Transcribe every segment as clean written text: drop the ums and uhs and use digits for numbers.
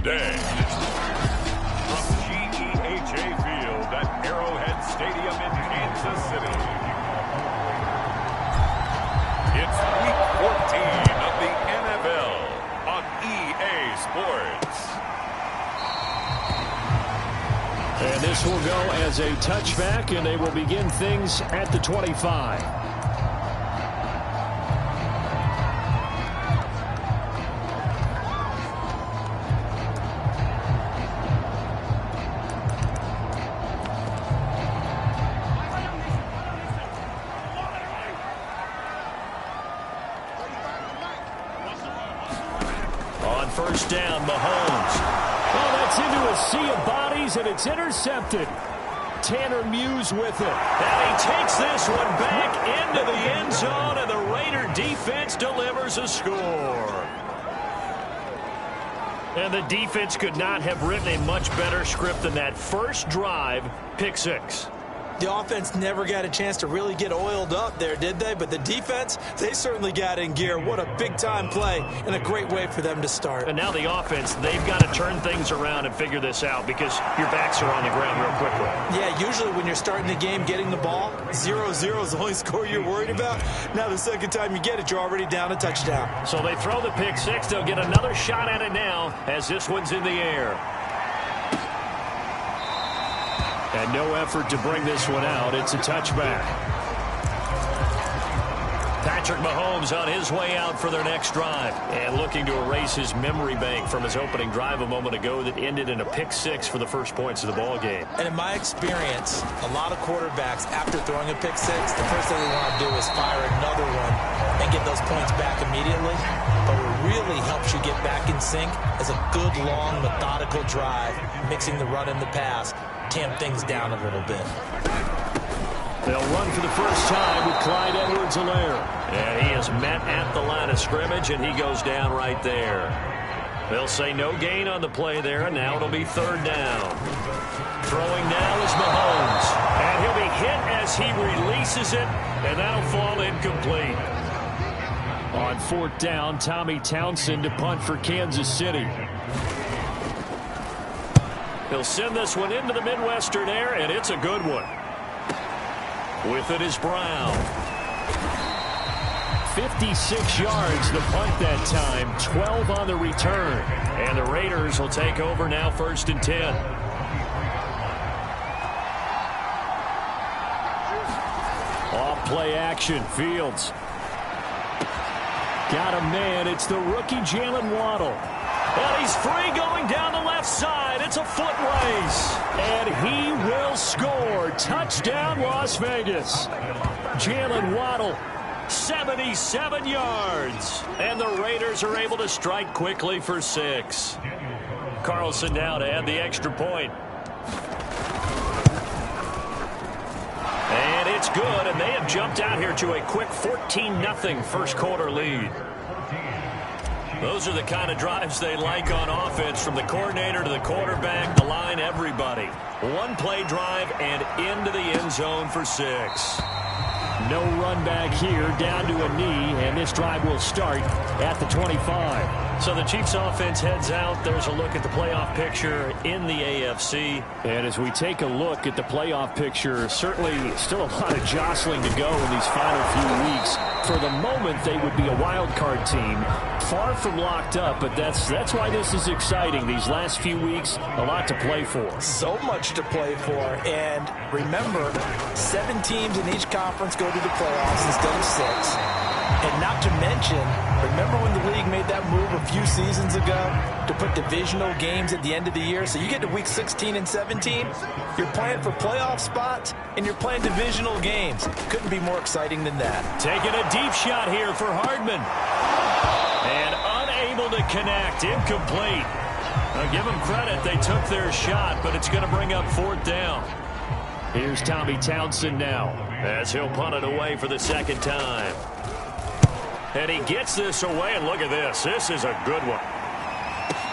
day. From GEHA Field at Arrowhead Stadium in Kansas City. It's Week 14 of the NFL on EA Sports. And this will go as a touchback, and they will begin things at the 25. On first down, Mahomes. Oh, that's into a sea of bodies, and it's intercepted. Tanner Muse with it. And he takes this one back into the end zone, and the Raider defense delivers a score. And the defense could not have written a much better script than that first drive, pick six. The offense never got a chance to really get oiled up there, did they? But the defense, they certainly got in gear. What a big-time play and a great way for them to start. And now the offense, they've got to turn things around and figure this out because your backs are on the ground real quickly. Yeah, usually when you're starting the game, getting the ball, 0-0 is the only score you're worried about. Now the second time you get it, you're already down a touchdown. So they throw the pick six. They'll get another shot at it now as this one's in the air. And no effort to bring this one out. It's a touchback. Patrick Mahomes on his way out for their next drive. And looking to erase his memory bank from his opening drive a moment ago that ended in a pick six for the first points of the ball game. And in my experience, a lot of quarterbacks, after throwing a pick six, the first thing they want to do is fire another one and get those points back immediately. But what really helps you get back in sync is a good, long, methodical drive, mixing the run and the pass. Tamp things down a little bit. They'll run for the first time with Clyde Edwards-Helaire. And he is met at the line of scrimmage, and he goes down right there. They'll say no gain on the play there, and now it'll be third down. Throwing now is Mahomes. And he'll be hit as he releases it, and that'll fall incomplete. On fourth down, Tommy Townsend to punt for Kansas City. He'll send this one into the Midwestern air, and it's a good one. With it is Brown. 56 yards the punt that time, 12 on the return. And the Raiders will take over now, first and 10. Off play action, Fields. Got a man, it's the rookie Jalen Waddle. And he's free going down the left side. It's a foot race. And he will score. Touchdown, Las Vegas. Jalen Waddle. 77 yards. And the Raiders are able to strike quickly for 6. Carlson now to add the extra point. And it's good, and they have jumped out here to a quick 14-0 first quarter lead. Those are the kind of drives they like on offense, from the coordinator to the quarterback, the line, everybody. One play drive and into the end zone for 6. No run back here, down to a knee, and this drive will start at the 25. So the Chiefs offense heads out. There's a look at the playoff picture in the AFC. And as we take a look at the playoff picture, certainly still a lot of jostling to go in these final few weeks. For the moment, they would be a wild card team, far from locked up, but that's why this is exciting. These last few weeks, a lot to play for. So much to play for. And remember, 7 teams in each conference go to the playoffs instead of 6. And not to mention, remember when the league made that move a few seasons ago to put divisional games at the end of the year? So you get to week 16 and 17, you're playing for playoff spots, and you're playing divisional games. Couldn't be more exciting than that. Taking a deep shot here for Hardman. And unable to connect. Incomplete. Now give them credit. They took their shot, but it's going to bring up fourth down. Here's Tommy Townsend now, as he'll punt it away for the second time. And he gets this away, and look at this. This is a good one.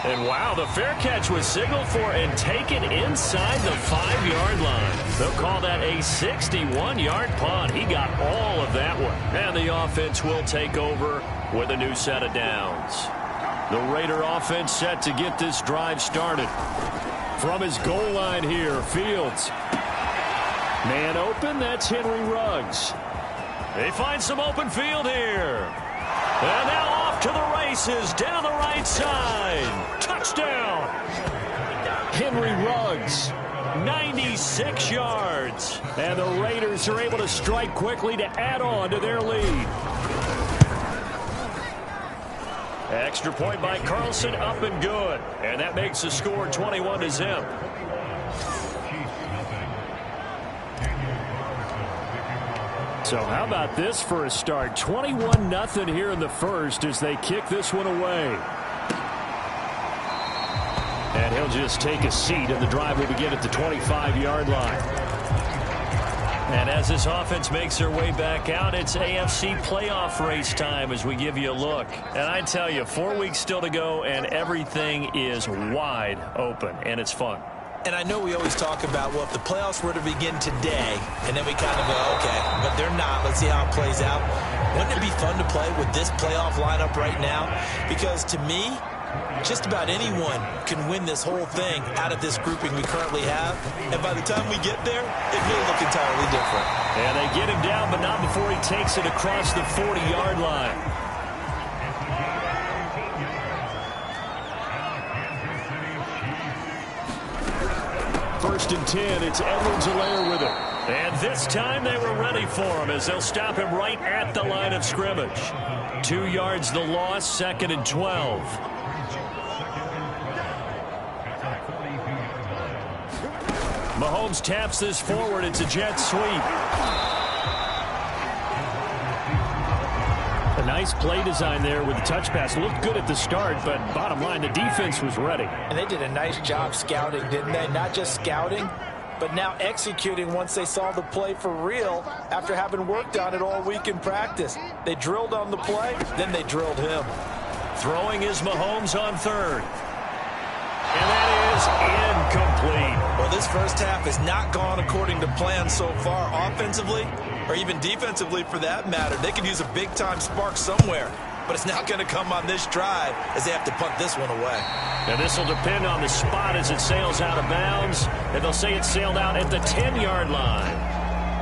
And wow, the fair catch was signaled for and taken inside the 5-yard line. They'll call that a 61-yard punt. He got all of that one. And the offense will take over with a new set of downs. The Raider offense set to get this drive started. From his goal line here, Fields. Man open, that's Henry Ruggs. They find some open field here. And now off to the races, down the right side. Touchdown. Henry Ruggs, 96 yards. And the Raiders are able to strike quickly to add on to their lead. Extra point by Carlson, up and good. And that makes the score 21-0. So how about this for a start? 21-0 here in the first as they kick this one away. And he'll just take a seat, and the drive will begin at the 25-yard line. And as this offense makes their way back out, it's AFC playoff race time as we give you a look. And I tell you, 4 weeks still to go, and everything is wide open, and it's fun. And I know we always talk about, well, if the playoffs were to begin today, and then we kind of go, okay, but they're not. Let's see how it plays out. Wouldn't it be fun to play with this playoff lineup right now? Because to me, just about anyone can win this whole thing out of this grouping we currently have. And by the time we get there, it may look entirely different. And they get him down, but not before he takes it across the 40-yard line. First and 10, it's Edwards-Helaire with it. And this time they were ready for him as they'll stop him right at the line of scrimmage. 2 yards the loss, 2nd and 12. Mahomes taps this forward. It's a jet sweep. A nice play design there with the touch pass. Looked good at the start, but bottom line, the defense was ready. And they did a nice job scouting, didn't they? Not just scouting, but now executing once they saw the play for real after having worked on it all week in practice. They drilled on the play, then they drilled him. Throwing is Mahomes on third. And that is incomplete. Well, this first half has not gone according to plan so far offensively, or even defensively for that matter. They could use a big-time spark somewhere, but it's not going to come on this drive as they have to punt this one away. Now this will depend on the spot as it sails out of bounds, and they'll say it sailed out at the 10-yard line.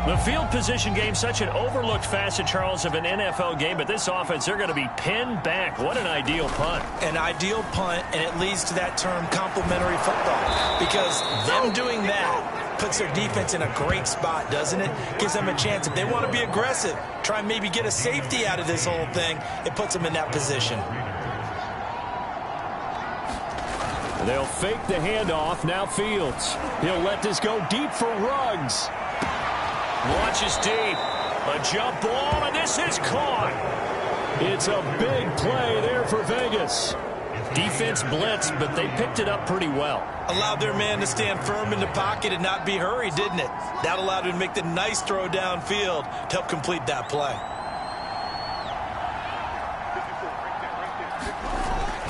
The field position game, such an overlooked facet, Charles, of an NFL game, but this offense, they're going to be pinned back. What an ideal punt. An ideal punt, and it leads to that term complementary football, because them doing that puts their defense in a great spot, doesn't it? Gives them a chance. If they want to be aggressive, try and maybe get a safety out of this whole thing, it puts them in that position. They'll fake the handoff. Now Fields. He'll let this go deep for Ruggs. Launches deep. A jump ball, and this is caught. It's a big play there for Vegas. Defense blitzed, but they picked it up pretty well. Allowed their man to stand firm in the pocket and not be hurried, didn't it? That allowed him to make the nice throw downfield to help complete that play.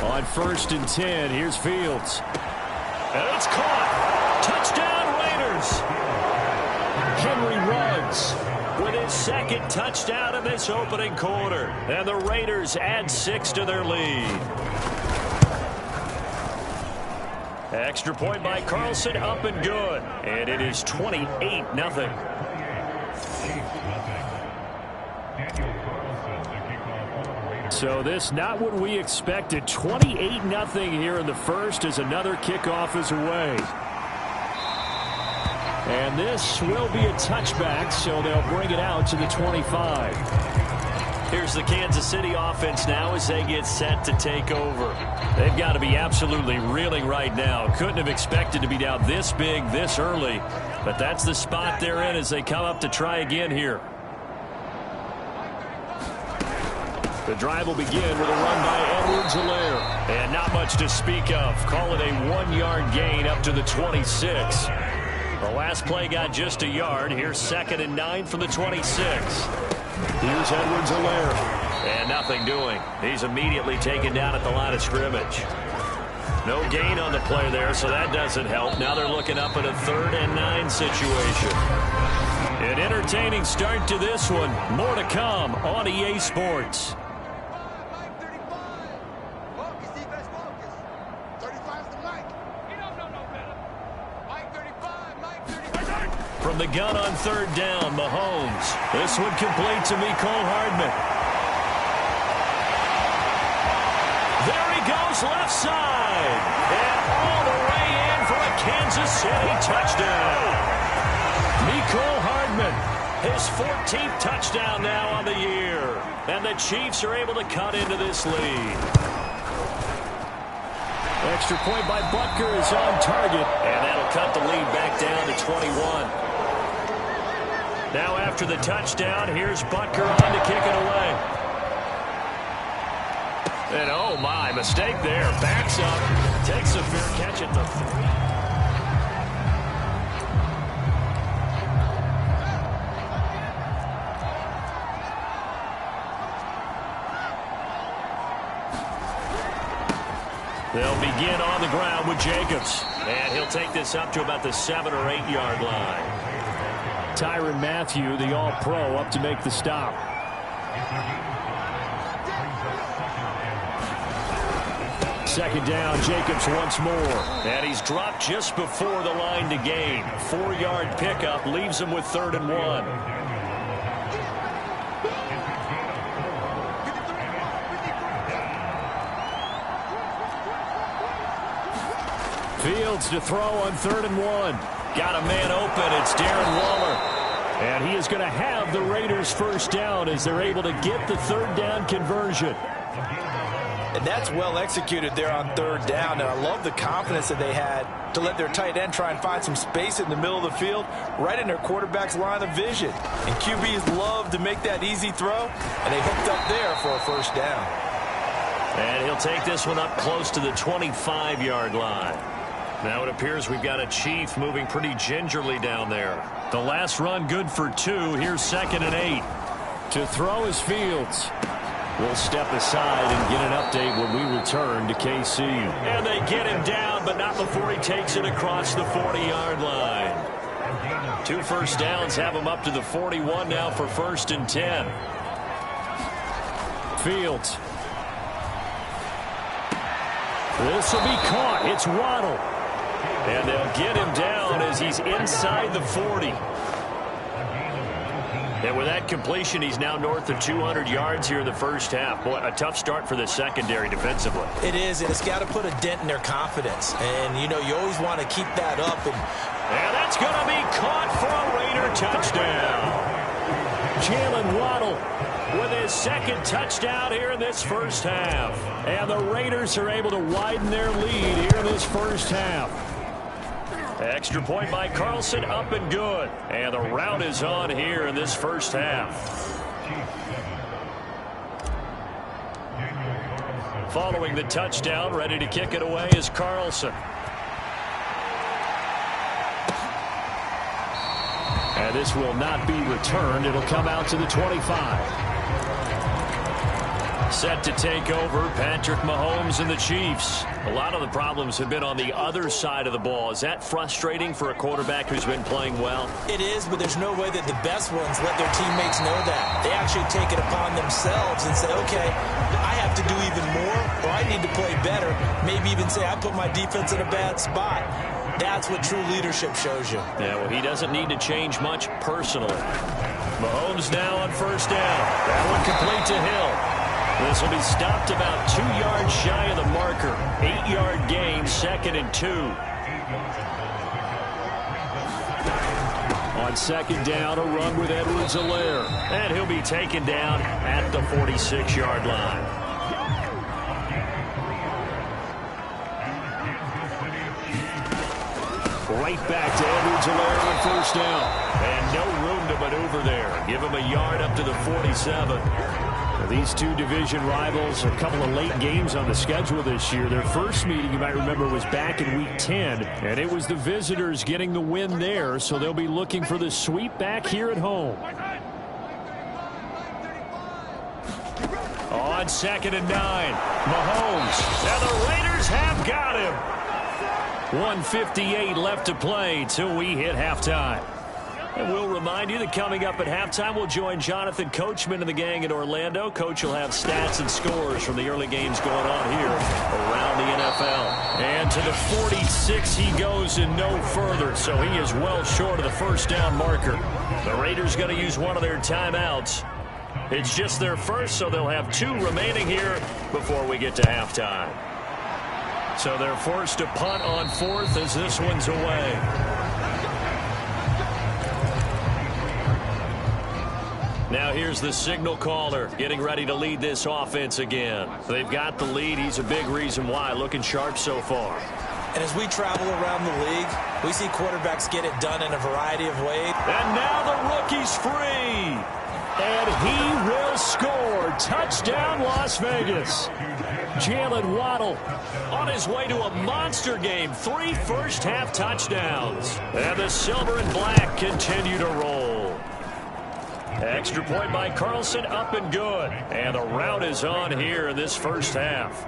On 1st and 10, here's Fields. And it's caught. Touchdown, Raiders. Henry Ruggs with his 2nd touchdown in this opening quarter. And the Raiders add 6 to their lead. Extra point by Carlson, up and good. And it is 28-0. So this not what we expected. 28-0 here in the first as another kickoff is away. And this will be a touchback, so they'll bring it out to the 25. Here's the Kansas City offense now as they get set to take over. They've got to be absolutely reeling right now. Couldn't have expected to be down this big this early, but that's the spot they're in as they come up to try again here. The drive will begin with a run by Edwards-Helaire. And not much to speak of. Call it a 1-yard gain up to the 26. The last play got just a yard. Here's 2nd and 9 from the 26. Here's Edwards-Helaire. And nothing doing. He's immediately taken down at the line of scrimmage. No gain on the play there, so that doesn't help. Now they're looking up at a 3rd and 9 situation. An entertaining start to this one. More to come on EA Sports. the gun on third down, Mahomes. This one complete to Mecole Hardman. There he goes, left side. And all the way in for a Kansas City touchdown. Mecole Hardman, his 14th touchdown now on the year. And the Chiefs are able to cut into this lead. Extra point by Butker is on target. And that'll cut the lead back down to 21. Now after the touchdown, here's Butker on to kick it away. And oh my, mistake there. Backs up, takes a fair catch at the 3. They'll begin on the ground with Jacobs. And he'll take this up to about the 7 or 8 yard line. Tyrann Mathieu, the All-Pro, up to make the stop. Second down, Jacobs once more. And he's dropped just before the line to gain. 4-yard pickup leaves him with 3rd and 1. Fields to throw on 3rd and 1. Got a man open. It's Darren Waller. And he is going to have the Raiders first down as they're able to get the 3rd down conversion. And that's well executed there on 3rd down. And I love the confidence that they had to let their tight end try and find some space in the middle of the field, right in their quarterback's line of vision. And QBs love to make that easy throw, and they hooked up there for a first down. And he'll take this one up close to the 25-yard line. Now it appears we've got a Chief moving pretty gingerly down there. The last run good for 2. Here's 2nd and 8. To throw is Fields. We'll step aside and get an update when we return to KC. And they get him down, but not before he takes it across the 40-yard line. 2 first downs have him up to the 41 now for 1st and 10. Fields. This will be caught. It's Waddle. And they'll get him down as he's inside the 40. And with that completion, he's now north of 200 yards here in the first half. Boy, a tough start for the secondary defensively. It is, and it's got to put a dent in their confidence. And, you know, you always want to keep that up. And that's going to be caught for a Raider touchdown. Jalen Waddle with his 2nd touchdown here in this first half. And the Raiders are able to widen their lead here in this first half. Extra point by Carlson, up and good. And the rout is on here in this first half. Following the touchdown, ready to kick it away is Carlson. And this will not be returned. It'll come out to the 25. Set to take over, Patrick Mahomes and the Chiefs. A lot of the problems have been on the other side of the ball. Is that frustrating for a quarterback who's been playing well? It is, but there's no way that the best ones let their teammates know that. They actually take it upon themselves and say, okay, I have to do even more, or I need to play better. Maybe even say I put my defense in a bad spot. That's what true leadership shows you. Yeah, well, he doesn't need to change much personally. Mahomes now on first down. That one complete to Hill. This will be stopped about 2 yards shy of the marker. 8-yard gain, 2nd and 2. On 2nd down, a run with Edwards-Helaire. And he'll be taken down at the 46-yard line. Right back to Edwards-Helaire on first down. And no room to maneuver there. Give him a yard up to the 47. These two division rivals, a couple of late games on the schedule this year. Their first meeting, you might remember, was back in Week 10, and it was the visitors getting the win there, so they'll be looking for the sweep back here at home. On 2nd and 9, Mahomes, and the Raiders have got him. 1:58 left to play till we hit halftime. And we'll remind you that coming up at halftime, we'll join Jonathan Coachman and the gang in Orlando. Coach will have stats and scores from the early games going on here around the NFL. And to the 46 he goes and no further, so he is well short of the first down marker. The Raiders going to use one of their timeouts. It's just their first, so they'll have 2 remaining here before we get to halftime. So they're forced to punt on 4th as this one's away. Now here's the signal caller getting ready to lead this offense again. They've got the lead. He's a big reason why. Looking sharp so far. And as we travel around the league, we see quarterbacks get it done in a variety of ways. And now the rookie's free. And he will score. Touchdown, Las Vegas. Jalen Waddle on his way to a monster game. 3 first-half touchdowns. And the silver and black continue to roll. Extra point by Carlson, up and good. And the rout is on here in this first half.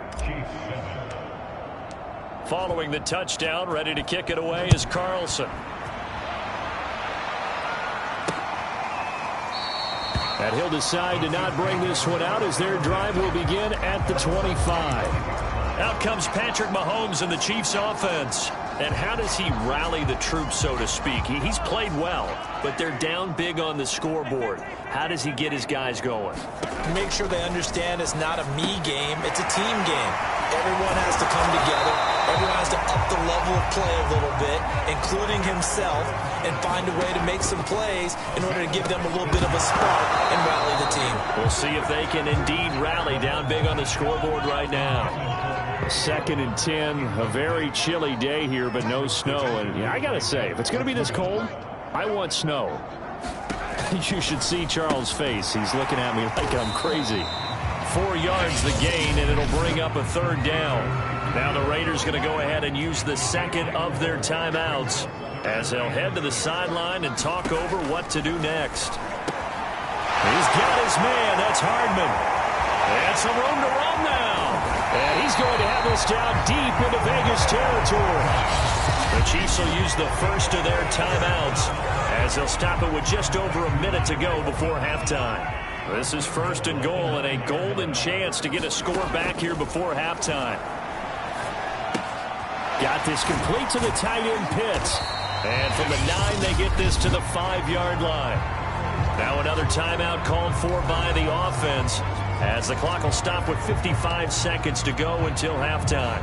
Following the touchdown, ready to kick it away is Carlson. And he'll decide to not bring this one out as their drive will begin at the 25. Out comes Patrick Mahomes and the Chiefs offense. And how does he rally the troops, so to speak? He's played well, but they're down big on the scoreboard. How does he get his guys going? Make sure they understand it's not a me game, it's a team game. Everyone has to come together. Everyone has to up the level of play a little bit, including himself, and find a way to make some plays in order to give them a little bit of a spark and rally the team. We'll see if they can indeed rally down big on the scoreboard right now. 2nd and 10, a very chilly day here, but no snow. And yeah, I got to say, if it's going to be this cold, I want snow. You should see Charles' face. He's looking at me like I'm crazy. 4 yards the gain, and it'll bring up a 3rd down. Now the Raiders going to go ahead and use the 2nd of their timeouts as they'll head to the sideline and talk over what to do next. He's got his man. That's Hardman. And some room to run now. And he's going to have this down deep into Vegas territory. The Chiefs will use the first of their timeouts as they'll stop it with just over a minute to go before halftime. This is 1st and goal and a golden chance to get a score back here before halftime. Got this complete to the tight end Pitts. And from the 9, they get this to the 5-yard line. Now another timeout called for by the offense as the clock will stop with 55 seconds to go until halftime.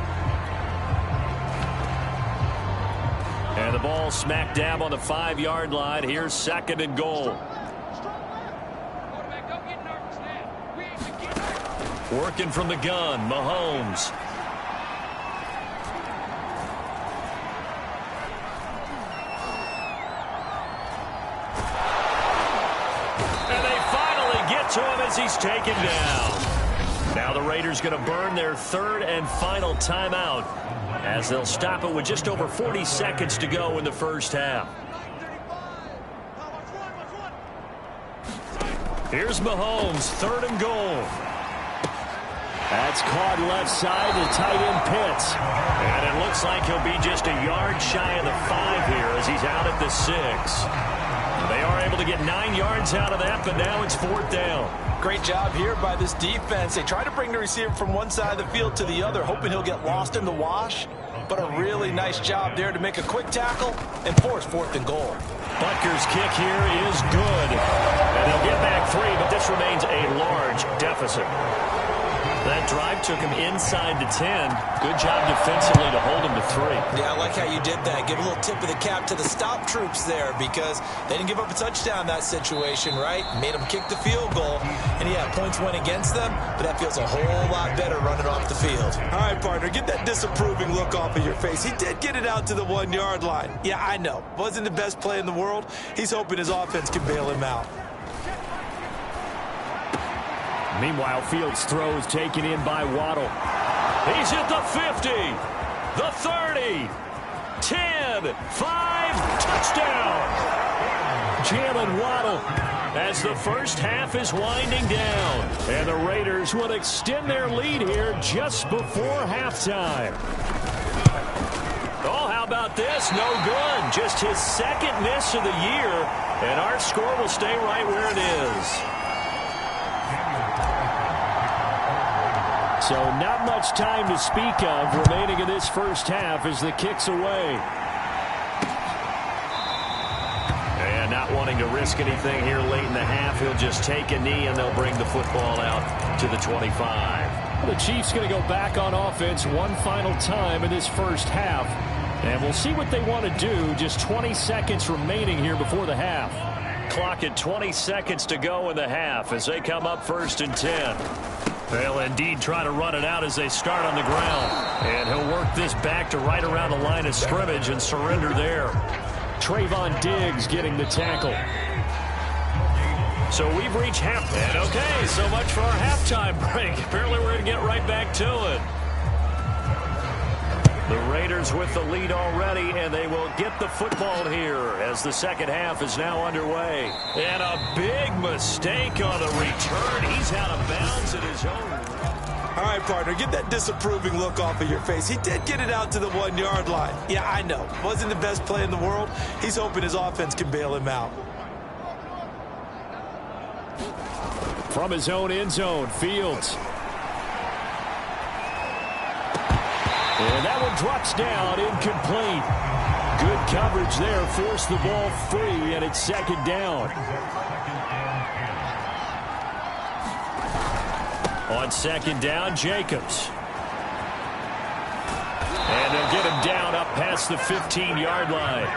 And the ball smack dab on the 5-yard line. Here's 2nd and goal. Working from the gun, Mahomes. And they finally get to him as he's taken down. Now the Raiders going to burn their 3rd and final timeout as they'll stop it with just over 40 seconds to go in the first half. Here's Mahomes, 3rd and goal. That's caught left side to tight end Pitts. And it looks like he'll be just a yard shy of the 5 here as he's out at the 6. They are able to get 9 yards out of that, but now it's 4th down. Great job here by this defense. They try to bring the receiver from one side of the field to the other, hoping he'll get lost in the wash. But a really nice job there to make a quick tackle and force 4th and goal. Butker's kick here is good. And they'll get back 3, but this remains a large deficit. That drive took him inside the 10. Good job defensively to hold him to 3. Yeah, I like how you did that. Give a little tip of the cap to the stop troops there because they didn't give up a touchdown in that situation, right? Made them kick the field goal. And yeah, points went against them, but that feels a whole lot better running off the field. All right, partner, get that disapproving look off of your face. He did get it out to the 1-yard line. Yeah, I know. Wasn't the best play in the world. He's hoping his offense can bail him out. Meanwhile, Fields' throw is taken in by Waddle. He's hit the 50, the 30, 10, 5, touchdown. Jalen Waddle As the first half is winding down. And the Raiders will extend their lead here just before halftime. Oh, how about this? No good. Just his second miss of the year, and our score will stay right where it is. So not much time to speak of remaining in this first half as the kick's away. And not wanting to risk anything here late in the half, he'll just take a knee and they'll bring the football out to the 25. The Chiefs going to go back on offense one final time in this first half. And we'll see what they want to do. Just 20 seconds remaining here before the half. Clock at 20 seconds to go in the half as they come up 1st and 10. They'll indeed try to run it out as they start on the ground. And he'll work this back to right around the line of scrimmage and surrender there. Trayvon Diggs getting the tackle. So we've reached half. And okay, so much for our halftime break. Apparently we're going to get right back to it. The Raiders with the lead already, and they will get the football here as the second half is now underway. And a big mistake on the return. He's out of bounds at his own. All right, partner, get that disapproving look off of your face. He did get it out to the 1-yard line. Yeah, I know. Wasn't the best play in the world. He's hoping his offense can bail him out. From his own end zone, Fields. And that one drops down, incomplete. Good coverage there, forced the ball free, and it's second down. On second down, Jacobs. And they'll get him down up past the 15-yard line.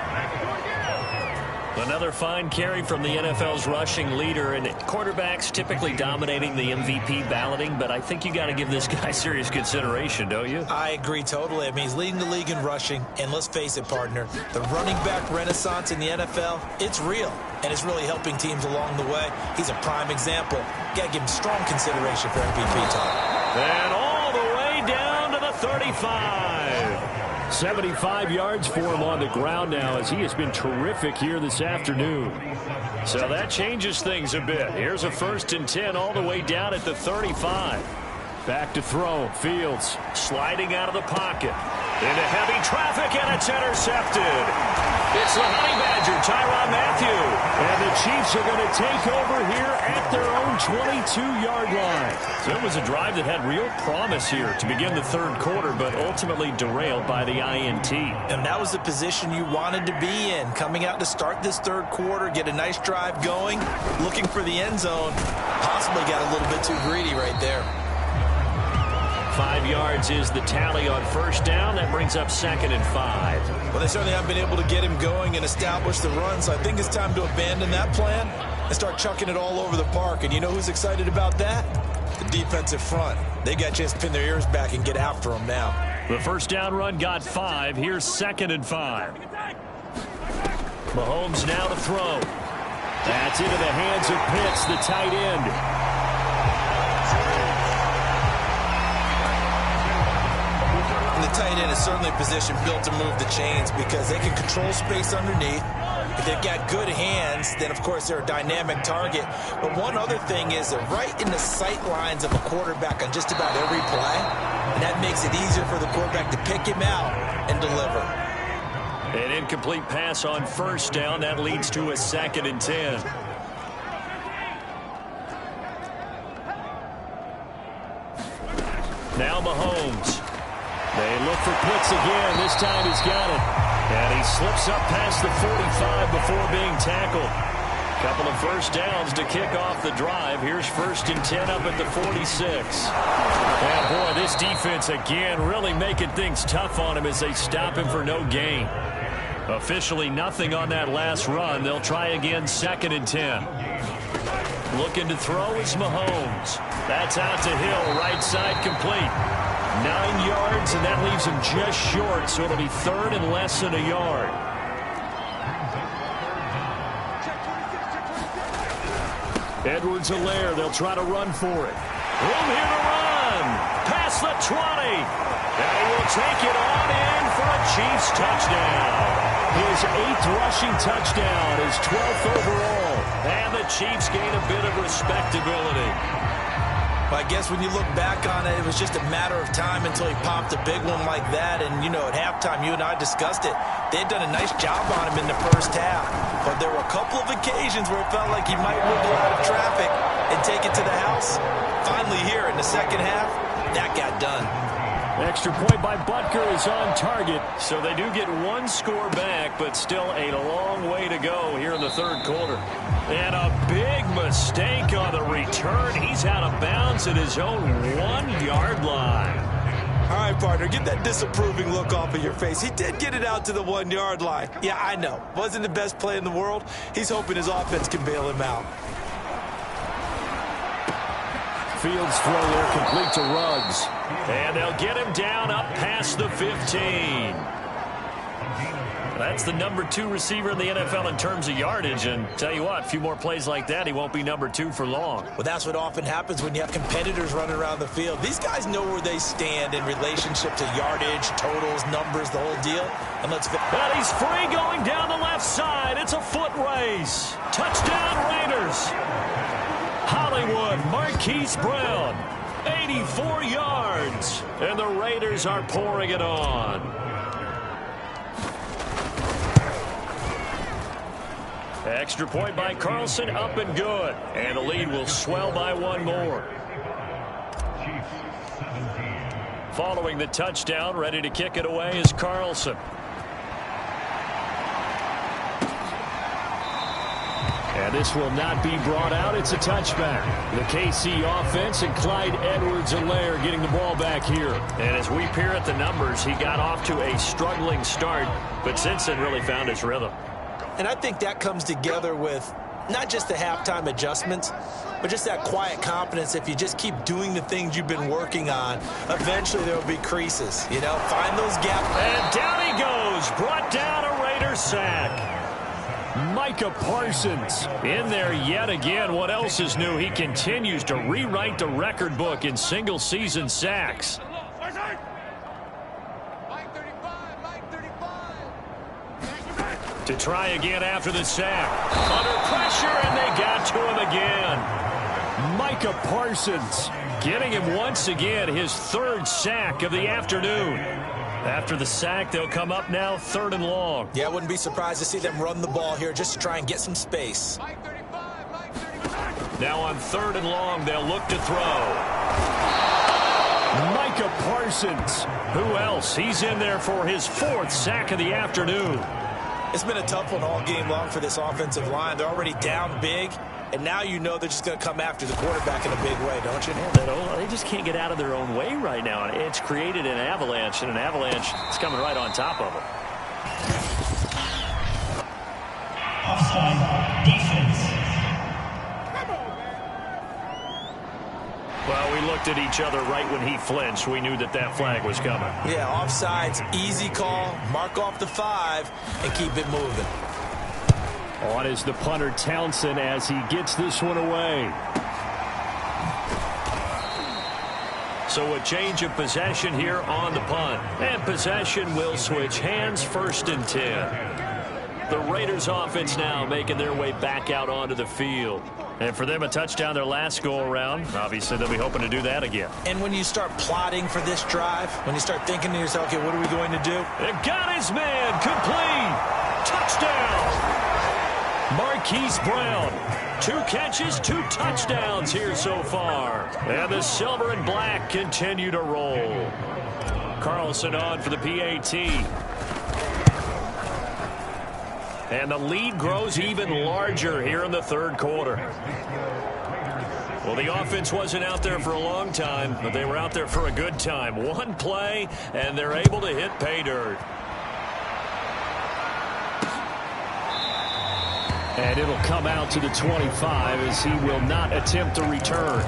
Another fine carry from the NFL's rushing leader, and quarterbacks typically dominating the MVP balloting, but I think you got to give this guy serious consideration, don't you? I agree totally. I mean, he's leading the league in rushing, and let's face it, partner, the running back renaissance in the NFL, it's real, and it's really helping teams along the way. He's a prime example. Got to give him strong consideration for MVP time. And all the way down to the 35. 75 yards for him on the ground now as he has been terrific here this afternoon. So that changes things a bit. Here's a 1st and 10 all the way down at the 35. Back to throw. Fields sliding out of the pocket. Into heavy traffic, and it's intercepted. It's the Honey Badger, Tyrann Mathieu. And the Chiefs are going to take over here at their own 22-yard line. So it was a drive that had real promise here to begin the third quarter, but ultimately derailed by the INT. And that was the position you wanted to be in. Coming out to start this third quarter, get a nice drive going, looking for the end zone. Possibly got a little bit too greedy right there. 5 yards is the tally on first down. That brings up 2nd and 5. Well, they certainly haven't been able to get him going and establish the run, so I think it's time to abandon that plan and start chucking it all over the park. And you know who's excited about that? The defensive front. They got a chance to pin their ears back and get after him now. The first down run got 5. Here's 2nd and 5. Mahomes now to throw. That's into the hands of Pitts, the tight end. The tight end is certainly a position built to move the chains because they can control space underneath. If they've got good hands, then, of course, they're a dynamic target. But one other thing is they're right in the sight lines of a quarterback on just about every play, and that makes it easier for the quarterback to pick him out and deliver. An incomplete pass on first down. That leads to a 2nd and 10. Now Mahomes. They look for Pitts again. This time he's got it. And he slips up past the 45 before being tackled. Couple of first downs to kick off the drive. Here's 1st and 10 up at the 46. And boy, this defense again really making things tough on him as they stop him for no gain. Officially nothing on that last run. They'll try again, 2nd and 10. Looking to throw is Mahomes. That's out to Hill, right side complete. 9 yards, and that leaves him just short, so it'll be 3rd and less than a yard. Edwards-Helaire, they'll try to run for it. Room here to run. Past the 20. And he will take it on in for a Chiefs touchdown. His 8th rushing touchdown, his 12th overall. And the Chiefs gain a bit of respectability. Well, I guess when you look back on it, it was just a matter of time until he popped a big one like that. And, you know, at halftime, you and I discussed it. They had done a nice job on him in the first half. But there were a couple of occasions where it felt like he might wiggle out of traffic and take it to the house. Finally here in the second half, that got done. Extra point by Butker is on target. So they do get one score back, but still a long way to go here in the third quarter. And a big mistake on the return. He's out of bounds at his own 1-yard line. All right, partner, get that disapproving look off of your face. He did get it out to the 1-yard line. Yeah, I know. Wasn't the best play in the world. He's hoping his offense can bail him out. Fields throw there complete to Ruggs. And they'll get him down up past the 15. That's the number 2 receiver in the NFL in terms of yardage. And tell you what, a few more plays like that, he won't be number 2 for long. Well, that's what often happens when you have competitors running around the field. These guys know where they stand in relationship to yardage, totals, numbers, the whole deal. And and he's free going down the left side. It's a foot race. Touchdown Raiders. Hollywood, Marquise Brown, 84 yards. And the Raiders are pouring it on. Extra point by Carlson, up and good. And the lead will swell by one more. Following the touchdown, ready to kick it away is Carlson. And this will not be brought out. It's a touchback. The KC offense and Clyde Edwards-Helaire getting the ball back here. And as we peer at the numbers, he got off to a struggling start, but since then really found his rhythm. And I think that comes together with not just the halftime adjustments, but just that quiet confidence. If you just keep doing the things you've been working on, eventually there will be creases. You know, find those gaps. And down he goes. Brought down a Raider sack. Micah Parsons in there yet again. What else is new? He continues to rewrite the record book in single-season sacks. To try again after the sack. Under pressure, and they got to him again. Micah Parsons getting him once again, his 3rd sack of the afternoon. After the sack, they'll come up now 3rd and long. Yeah, I wouldn't be surprised to see them run the ball here just to try and get some space. Now on 3rd and long, they'll look to throw. Micah Parsons. Who else? He's in there for his 4th sack of the afternoon. It's been a tough one all game long for this offensive line. They're already down big, and now you know they're just going to come after the quarterback in a big way, don't you? They just can't get out of their own way right now. It's created an avalanche, and an avalanche is coming right on top of them. Offside defense. Well, we looked at each other right when he flinched. We knew that that flag was coming. Yeah, offsides, easy call. Mark off the 5 and keep it moving. On is the punter Townsend as he gets this one away. So a change of possession here on the punt. And possession will switch hands, 1st and 10. The Raiders offense now making their way back out onto the field. And for them, a touchdown their last go-around. Obviously, they'll be hoping to do that again. And when you start plotting for this drive, when you start thinking to yourself, okay, what are we going to do? They got his man. Complete. Touchdown. Marquise Brown. 2 catches, 2 touchdowns here so far. And the silver and black continue to roll. Carlson on for the PAT. And the lead grows even larger here in the 3rd quarter. Well, the offense wasn't out there for a long time, but they were out there for a good time. One play, and they're able to hit pay dirt. And it'll come out to the 25 as he will not attempt to return.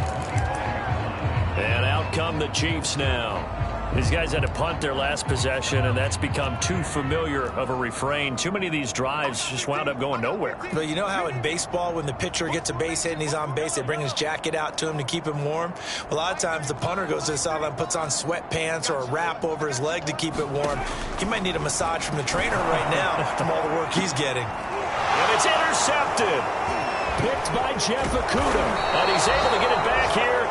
And out come the Chiefs now. These guys had to punt their last possession, and that's become too familiar of a refrain. Too many of these drives just wound up going nowhere. But you know how in baseball, when the pitcher gets a base hit and he's on base, they bring his jacket out to him to keep him warm? Well, a lot of times the punter goes to the sideline, puts on sweatpants or a wrap over his leg to keep it warm. He might need a massage from the trainer right now from all the work he's getting. And it's intercepted. Picked by Jeff Okudah. And he's able to get it back here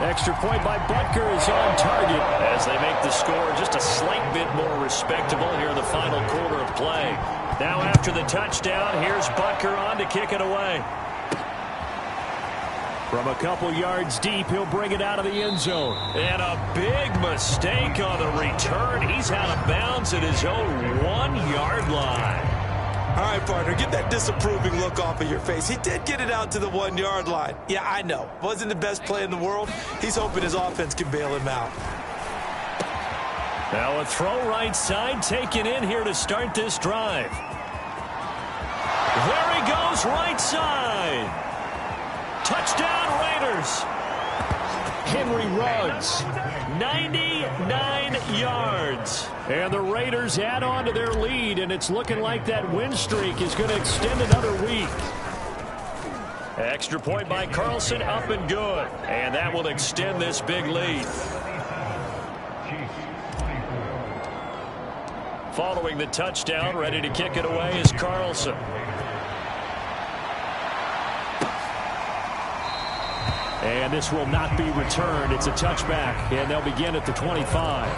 Extra point by Butker is on target. As they make the score just a slight bit more respectable here in the final quarter of play. Now after the touchdown, here's Butker on to kick it away. From a couple yards deep, he'll bring it out of the end zone. And a big mistake on the return. He's out of bounds at his own 1-yard line. All right, partner, get that disapproving look off of your face. He did get it out to the 1-yard line. Yeah, I know. Wasn't the best play in the world. He's hoping his offense can bail him out. Now a throw right side taken in here to start this drive. There he goes right side. Touchdown Raiders. Henry runs 99 yards. And the Raiders add on to their lead, and it's looking like that win streak is going to extend another week. Extra point by Carlson, up and good. And that will extend this big lead. Following the touchdown, ready to kick it away is Carlson. And this will not be returned. It's a touchback, and they'll begin at the 25.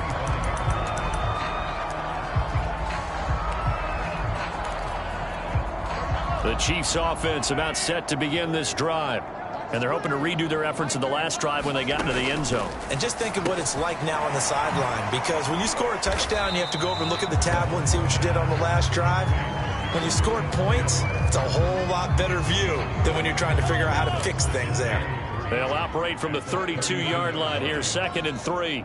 The Chiefs offense about set to begin this drive. And they're hoping to redo their efforts in the last drive when they got into the end zone. And just think of what it's like now on the sideline, because when you score a touchdown, you have to go over and look at the tablet and see what you did on the last drive. When you scored points, it's a whole lot better view than when you're trying to figure out how to fix things there. They'll operate from the 32-yard line here, 2nd and 3.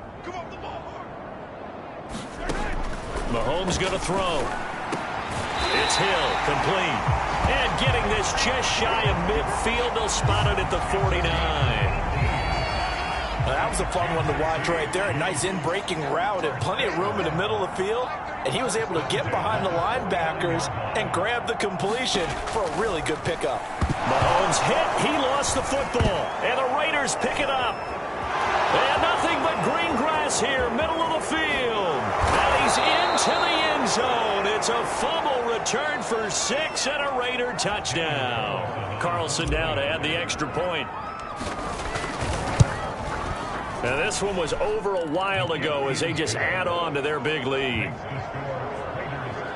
Mahomes going to throw. It's Hill, complete. And getting this just shy of midfield, they'll spot it at the 49. That was a fun one to watch right there. A nice in-breaking route and plenty of room in the middle of the field. And he was able to get behind the linebackers and grab the completion for a really good pickup. Mahomes hit. He lost the football. And the Raiders pick it up. And nothing but green grass here, middle of the field. And he's into the end zone. It's a fumble return for 6 and a Raider touchdown. Carlson down to add the extra point. Now this one was over a while ago as they just add on to their big lead.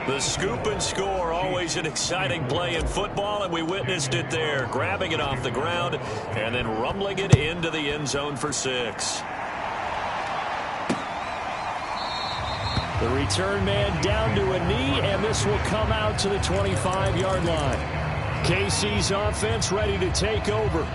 The scoop and score, always an exciting play in football, and we witnessed it there, grabbing it off the ground and then rumbling it into the end zone for 6. The return man down to a knee, and this will come out to the 25-yard line. KC's offense ready to take over.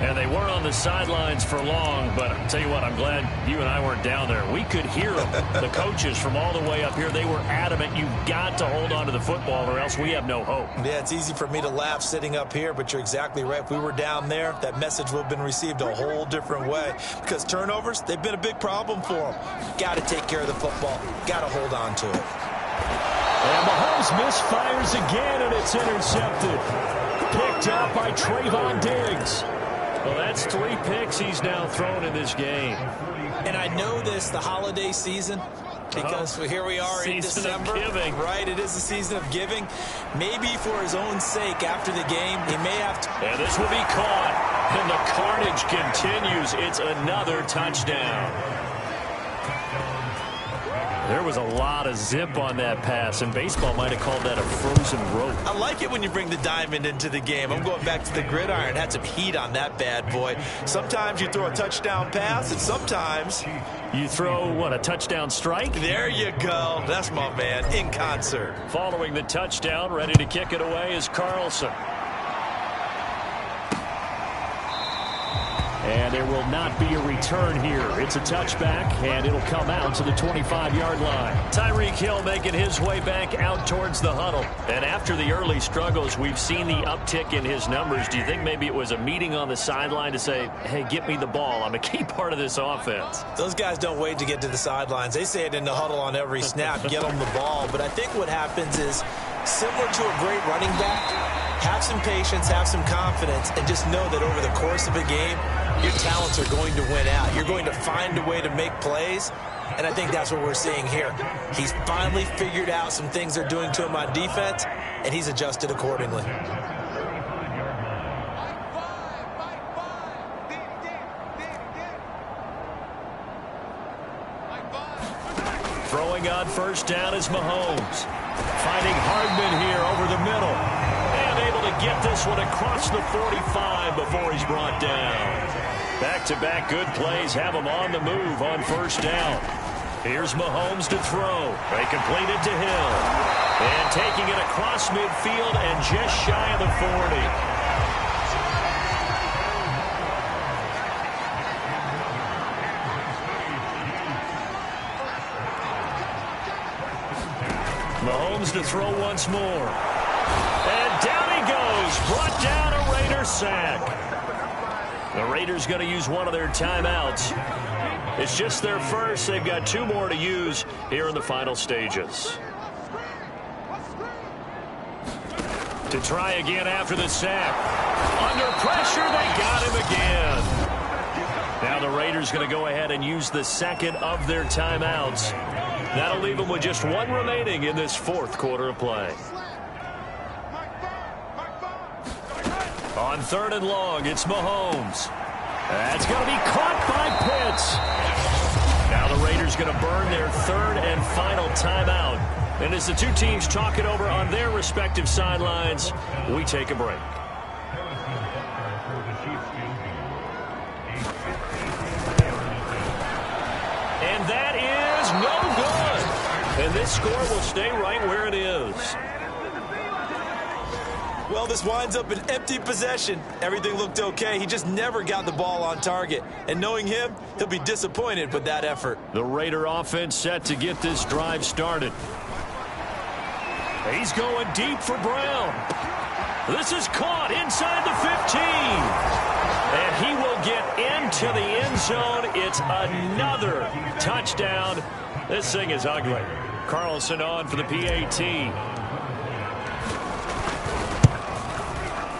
And they weren't on the sidelines for long, but I'll tell you what, I'm glad you and I weren't down there. We could hear them. The coaches from all the way up here, they were adamant, you've got to hold on to the football or else we have no hope. Yeah, it's easy for me to laugh sitting up here, but you're exactly right. If we were down there, that message would have been received a whole different way. Because turnovers, they've been a big problem for them. Got to take care of the football. Got to hold on to it. And Mahomes misfires again, and it's intercepted. Picked up by Trayvon Diggs. Well, that's 3 picks he's now thrown in this game. And I know this, the holiday season, because here we are in December. Season of giving. Right, it is the season of giving. Maybe for his own sake after the game, he may have to. And this will be caught. And the carnage continues. It's another touchdown. There was a lot of zip on that pass, and baseball might have called that a frozen rope. I like it when you bring the diamond into the game. I'm going back to the gridiron. Had some heat on that bad boy. Sometimes you throw a touchdown pass, and sometimes you throw, what, a touchdown strike? There you go. That's my man, in concert. Following the touchdown, ready to kick it away is Carlson. And there will not be a return here. It's a touchback, and it'll come out to the 25-yard line. Tyreek Hill making his way back out towards the huddle. And after the early struggles, we've seen the uptick in his numbers. Do you think maybe it was a meeting on the sideline to say, hey, get me the ball. I'm a key part of this offense. Those guys don't wait to get to the sidelines. They say it in the huddle on every snap, get them the ball. But I think what happens is, similar to a great running back, have some patience, have some confidence, and just know that over the course of a game, your talents are going to win out. You're going to find a way to make plays, and I think that's what we're seeing here. He's finally figured out some things they're doing to him on defense, and he's adjusted accordingly. Throwing on first down is Mahomes. Finding Hardman here over the middle. And able to get this one across the 45 before he's brought down. Back-to-back good plays have him on the move on first down. Here's Mahomes to throw. They complete it to Hill. And taking it across midfield and just shy of the 40. Mahomes to throw once more. And down he goes. Brought down a Raider sack. The Raiders going to use one of their timeouts. It's just their first. They've got 2 more to use here in the final stages. To try again after the sack. Under pressure, they got him again. Now the Raiders going to go ahead and use the second of their timeouts. That'll leave them with just 1 remaining in this 4th quarter of play. On 3rd and long, it's Mahomes. That's going to be caught by Pitts. Now the Raiders going to burn their 3rd and final timeout. And as the 2 teams talk it over on their respective sidelines, we take a break. And that is no good. And this score will stay right where it is. Well, this winds up an empty possession. Everything looked okay. He just never got the ball on target. And knowing him, he'll be disappointed with that effort. The Raider offense set to get this drive started. He's going deep for Brown. This is caught inside the 15. And he will get into the end zone. It's another touchdown. This thing is ugly. Carlson on for the PAT.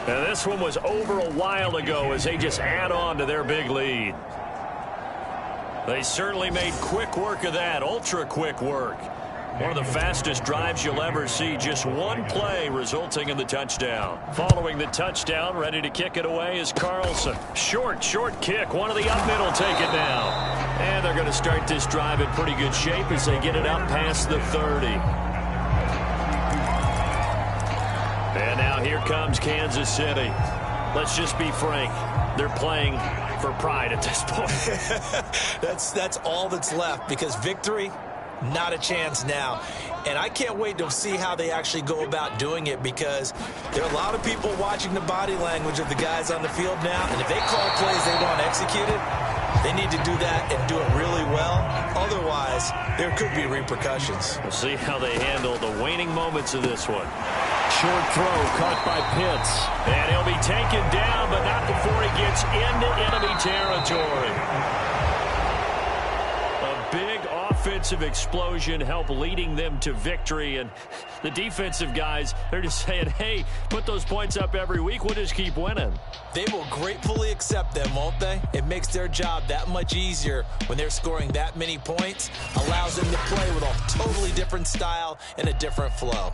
Now this one was over a while ago as they just add on to their big lead. They certainly made quick work of that, ultra quick work. One of the fastest drives you'll ever see, just 1 play resulting in the touchdown. Following the touchdown, ready to kick it away is Carlson. Short kick, one of the up middle take it down. And they're going to start this drive in pretty good shape as they get it up past the 30. And now here comes Kansas City. Let's just be frank. They're playing for pride at this point. That's all that's left, because victory, not a chance now. And I can't wait to see how they actually go about doing it, because there are a lot of people watching the body language of the guys on the field now. And if they call plays they want executed, they need to do that and do it really well. Otherwise, there could be repercussions. We'll see how they handle the waning moments of this one. Short throw caught by Pitts. And he'll be taken down, but not before he gets into enemy territory. A big offensive explosion helped leading them to victory. And the defensive guys, they're just saying, hey, put those points up every week. We'll just keep winning. They will gratefully accept them, won't they? It makes their job that much easier when they're scoring that many points. Allows them to play with a totally different style and a different flow.